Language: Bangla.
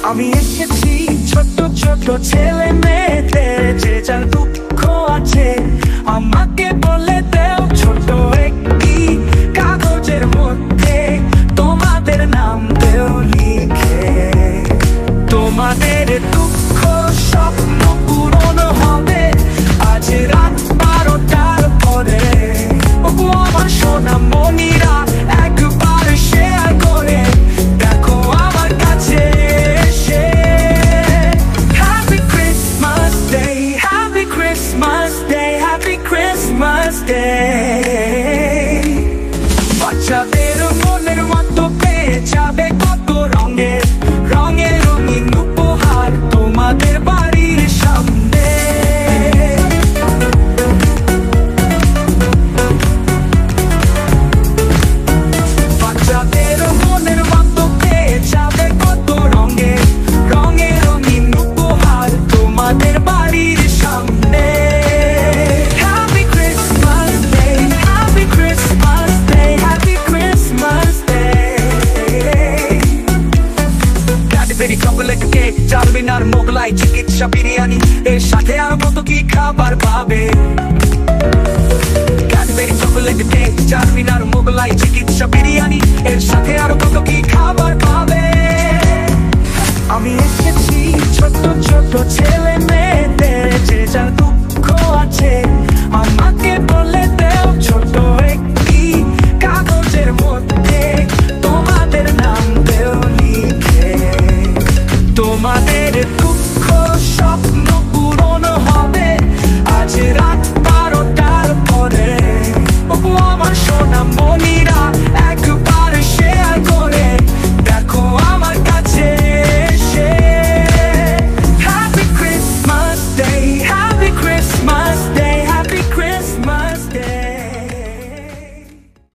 আমি এসেছি ছোট ছোট ছেলে মেয়েদের যে যার দুঃখ আছে আমাকে বলে দেও ছোট একটি কাগজের মধ্যে তোমাদের নাম দেও লিখে। তোমাদের দুঃখ স্বপ্ন পূরণ হবে আজ রাত 12টার পরে। ওগো আমার সোনা মনিরা একবার শেয়ার করে দেখো আমার কাছে এসে। Happy Christmas Day, Happy Christmas Day, Happy Christmas Day.